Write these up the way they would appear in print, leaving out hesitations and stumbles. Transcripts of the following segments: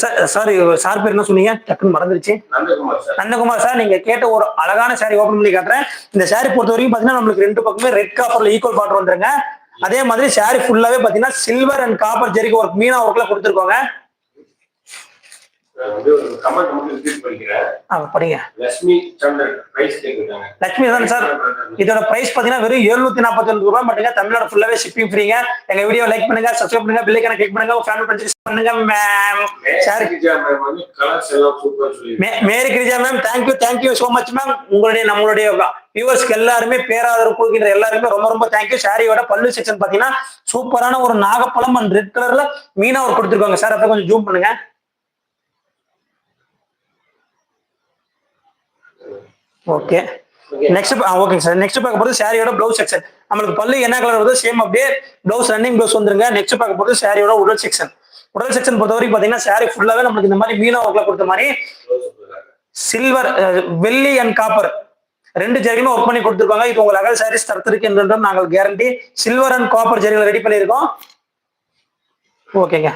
Sir sir பேர் என்ன சொன்னீங்க? டக்குன்னு மறந்துருச்சு. நந்தகுமார் சார், நீங்க கேட்ட ஒரு அழகான சாரி ஓபன் பண்ணி காட்டுறேன். இந்த சாரி பொறுத்த வரைக்கும் பாத்தீங்கன்னா நம்மளுக்கு ரெண்டு பக்கமே ரெட் காப்பர்ல ஈக்குவல் பார்டர் வந்துருங்க. அதே மாதிரி சாரி ஃபுல்லாவே பாத்தீங்கன்னா சில்வர் அண்ட் காப்பர் ஜெரிகா ஒர்க் மீனா ஒர்க்ல கொடுத்துருக்கோங்க. படிங்க. லட்சுமி தான் சார். இதோட பிரைஸ் பாத்தீங்கன்னா வெறும் 749 ரூபாய் மட்டுங்க. தமிழ்நாடு ஃபுல்லாவே ஷிப்பிங் ஃப்ரீங்க. எங்க வீடியோ லைக் பண்ணுங்க, சப்ஸ்கிரைப் பண்ணுங்க, பெல் ஐகானை கிளிக் பண்ணுங்க, உங்க ஃபேமிலி ஃப்ரெண்ட்ஸ் பண்ணுங்க. Mary Girija ma'am, thank you so much ma'am. நம்மளுடைய வியூவர்ஸ்க்கு எல்லாருமே பேராதரவு கொடுக்கின்ற எல்லாருமே ரொம்ப ரொம்ப தேங்க்யூ. சாரியோட பல்லு செக்ஷன் பாத்தீங்கன்னா சூப்பரான ஒரு நாகப்பழம் அண்ட் ரெட் கலர்ல மீனா ஒர்க் கொடுத்துருக்காங்க சார். அதை கொஞ்சம் ஜூம் பண்ணுங்க. Okay, next okay sir. Next பார்க்க போறது சாரியோட ப்ளவுஸ் செக்ஷன். நம்மளுக்கு பல்லு என்ன கலர் வருது சேம் அப்படியே ப்ளவுஸ் ரன்னிங் ப்ளவுஸ் வந்துருங்க. நெக்ஸ்ட் பார்க்க போறது சாரியோட உடல் செக்ஷன். உடல் செக்ஷன் பொறுத்த வரைக்கும் பாத்தீங்கன்னா சாரி ஃபுல்லாவே நம்மளுக்கு இந்த மாதிரி மீனா ஒர்க்ல கொடுத்த மாதிரி சில்வர், வெள்ளி அண்ட் காப்பர் ரெண்டு ஜெரிகளுமே ஒர்க் பண்ணி கொடுத்துருக்காங்க. இது உங்கள் அகல் சாரீஸ் தரத்திற்கு என்றும் நாங்கள் கேரண்டி. சில்வர் அண்ட் காப்பர் ஜெரிகள் ரெடி பண்ணியிருக்கோம். ஓகேங்க.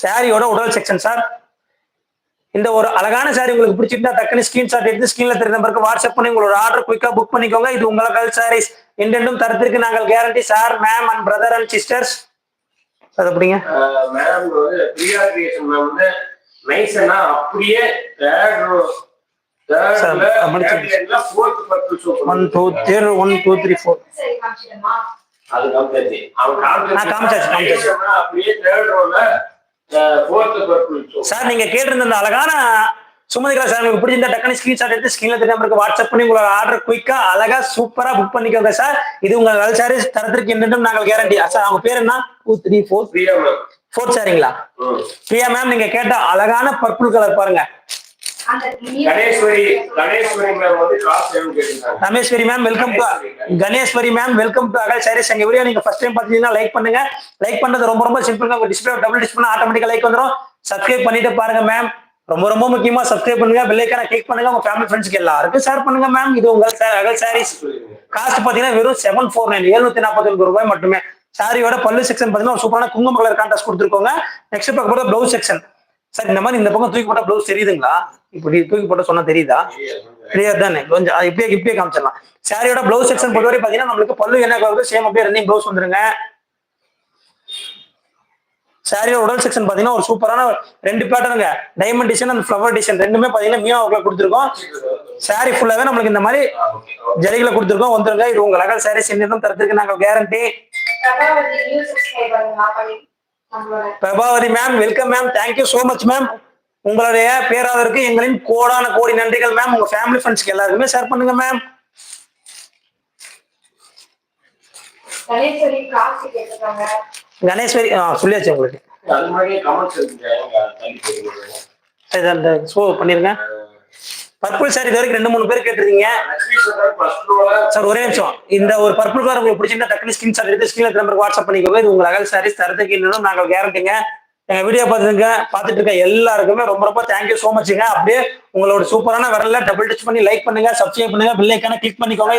சாரியோட உடல் செக்ஷன் சார். இந்த ஒரு அழகான சாரி உங்களுக்கு பிடிச்சிருந்தா டக்குனு ஸ்கிரீன்ஷாட் எடுத்து ஸ்கிரீன்ல தெரிய நம்பருக்கு வாட்ஸ்அப் பண்ணி உங்களோட ஆர்டர் குயிக்கா புக் பண்ணிக்கோங்க. இது உங்கள் அகல் சாரீஸ் என்றென்றும் தரத்திற்கு நாங்கள் guarantee sir, ma'am and brother and sisters. அது அப்படிங்க மேம் வந்து பிரியா கிரியேஷன் மேம் வந்து நைஸ்னா அப்படியே தேர்ட் ரோ தேர்ட்ல 1 2 3 4 அது காமிச்சாச்சு. அவன் காமிச்சாச்சு அப்படியே தேர்ட் ரோல சார். நீங்க கேட்டிருந்த அந்த அழகான சுமதிகலா சார் உங்களுக்கு பிடிச்சிருந்தா டக்குனு ஸ்கிரீன்ஷாட் எடுத்து ஸ்கிரீன்ல தெரிய நம்பருக்கு வாட்ஸ்அப் பண்ணி உங்களோட ஆர்டர் குயிக்கா அழகா சூப்பரா புக் பண்ணிக்கோங்க சார். இது உங்க அகல் சாரீஸ் தரத்திற்கு என்றும் நாங்கள் கேரண்டி சார். அவங்க பேர் என்ன? 2 3 4 பிரியா மேம். 4 சாரிங்களா? பிரியா மேம், நீங்க கேட்ட அழகான பர்பிள் கலர் பாருங்க. கணேஸ்வரி மேம் வந்து காசு கேட்டிருக்காங்க. Ganeshwari ma'am welcome to Ganeshwari ma'am welcome to Agal Sarees. எங்க வீடியோ நீங்க ஃபர்ஸ்ட் டைம் பாத்தீங்கன்னா லைக் பண்ணுங்க. லைக் பண்றது ரொம்ப ரொம்ப சிம்பிள். உங்க டிஸ்ப்ளே டபுள் டிஸ்ப்ளே பண்ணா ஆட்டோமேட்டிக்கா லைக் வந்துரும். சப்ஸ்கிரைப் பண்ணிட்டு பாருங்க மேம். ரொம்ப ரொம்ப முக்கியமா சப்ஸ்கிரைப் பண்ணுங்க, பெல் ஐகானை கிளிக் பண்ணுங்க, உங்க ஃபேமிலி ஃப்ரெண்ட்ஸ்க்கு எல்லாருக்கும் ஷேர் பண்ணுங்க மேம். இது உங்க அகல் சாரீஸ். காஸ்ட் பாத்தீங்கன்னா வெறும் 749 749 ரூபாய் மட்டுமே. சாரியோட பல்லு செக்ஷன் பாத்தீங்கன்னா சூப்பரான குங்கும கலர் கான்ட்ராஸ்ட் கொடுத்துருக்கோங்க. நெக்ஸ்ட் பார்க்க போறது ப்ளவுஸ் செக்ஷன் சார். இந்த மாதிரி இந்த பக்கம் தூக்கி போட்டா ப்ளவுஸ் தெரியுதுங்களா? இப்படி தூக்கி போட்ட சொன்னா தெரியுதா? கிளியர் தானே? கொஞ்சம் இப்பயே காமிச்சிடலாம். சாரியோட ப்ளவுஸ் செக்ஷன் பொறுத்தவரை பாத்தீங்கன்னா நம்மளுக்கு பல்லு என்ன கலர் சேம் அப்படியே ரன்னிங் ப்ளவுஸ் வந்துருங்க. சாரியோட உடல் செக்ஷன் பாத்தீங்கன்னா ஒரு சூப்பரான ரெண்டு பேட்டர்னுங்க, diamond design and flower design ரெண்டுமே பாத்தீங்கன்னா மீனா ஒர்க்ல கொடுத்துருக்கோம். சாரி ஃபுல்லாவே நம்மளுக்கு இந்த மாதிரி ஜரிகளை கொடுத்துருக்கோம். வந்துருங்க. இது உங்க அகல் சாரீஸ் என்னும் தரத்திற்கு நாங்கள் guarantee. Prabhavati ma'am welcome ma'am. Thank you so much ma'am. உங்களுடைய பேராதருக்கு எங்களின் கோடான கோடி நன்றிகள் மேம். உங்க ஃபேமிலி ஃப்ரெண்ட்ஸ்க்கு எல்லாருக்குமே ஷேர் பண்ணுங்க மேம். கணேஸ்வரி சொல்லியாச்சு உங்களுக்கு. பண்ணிருங்க. பர்பிள் சாரி இது வரைக்கும் 2 3 பேர் கேட்டிருக்கீங்க சார். ஒரே நிமிஷம். இந்த ஒரு பர்பிள் கலர் உங்களுக்கு பிடிச்சிருந்தா டக்குனு ஸ்கிரீன்ஷாட் எடுத்து ஸ்கிரீன்ல நம்பருக்கு வாட்ஸ்அப் பண்ணிக்கோங்க. இது உங்க அகல் சாரீஸ் தரத்துக்கு இன்னும் நாங்கள் கேரண்டிங்க. எங்க வீடியோ பார்த்துட்டு இருக்க எல்லாருக்குமே ரொம்ப ரொம்ப தேங்க்யூ சோ மச்ங்க. அப்படியே உங்களோட சூப்பரான விரல்ல டபுள் டச் பண்ணி லைக் பண்ணுங்க, சப்ஸ்கிரைப் பண்ணுங்க, பெல் ஐகானை கிளிக் பண்ணிக்கோங்க.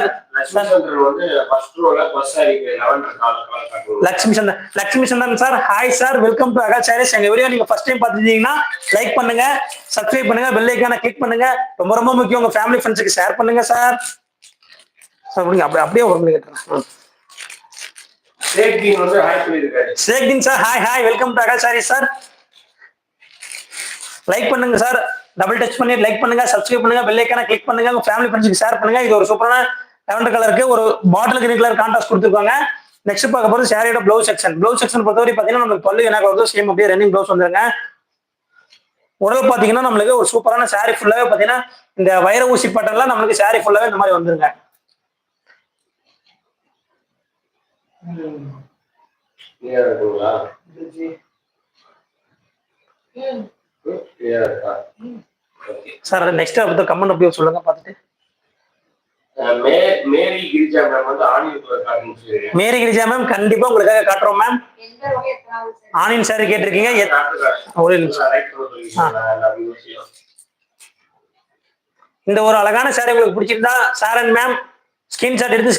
Lakshmi Chandan sir, hi sir, welcome to Agal Sarees. எங்க வீடியோ நீங்க ஃபர்ஸ்ட் டைம் பார்த்துட்டீங்கன்னா லைக் பண்ணுங்க, சப்ஸ்கிரைப் பண்ணுங்க, பெல் ஐகானை கிளிக் பண்ணுங்க. ரொம்ப ரொம்ப முக்கியம், உங்க ஃபேமிலி ஃப்ரெண்ட்ஸ்க்கு ஷேர் பண்ணுங்க சார். அப்படியே ஒரு மணி கேட்டுறேன். சேக்தீன் sir, hi welcome to Agal saris sir. Like பண்ணுங்க சார், டபுள் டச் பண்ணி லைக் பண்ணுங்க, சப்ஸ்கிரைப் பண்ணுங்க, பெல் ஐகானை கிளிக் பண்ணுங்க, உங்க ஃபேமிலி ஃப்ரெண்ட்ஸ்க்கு ஷேர் பண்ணுங்க. இது ஒரு சூப்பரான லாவெண்டர் கலருக்கு ஒரு பாட்டில் கிரீன் கலர் கான்ட்ராஸ்ட் கொடுத்துருக்காங்க. நெக்ஸ்ட் பார்க்க போறது சாரியோட ப்ளவுஸ் செக்ஷன். ப்ளவுஸ் செக்ஷன் பொறுத்தவரை பாத்தீங்கன்னா நம்மளுக்கு பல்லு என்ன கலர் சேம் அப்படியே ரன்னிங் ப்ளவுஸ் வந்துருங்க. உடல் பாத்தீங்கன்னா நம்மளுக்கு ஒரு சூப்பரான சாரி ஃபுல்லாவே பாத்தீங்கன்னா இந்த வைர ஊசி பட்டன்லாம் நம்மளுக்கு சாரி ஃபுல்லாவே இந்த மாதிரி வந்துருங்க. சார் நெக்ஸ்ட் கமெண்ட் அப்படியே சொல்லுங்க பார்த்துட்டு. மேரி கிரிஜா மேம் கண்டிப்பா உங்களுக்காக காட்டுறோம் மேம். ஆனியன் சாரி கேட்டிருக்கீங்க. இந்த ஒரு அழகான சாரி உங்களுக்கு பிடிச்சிருந்தா சாரன் மேம் ஸ்கிரீன்ஷாட் எடுத்து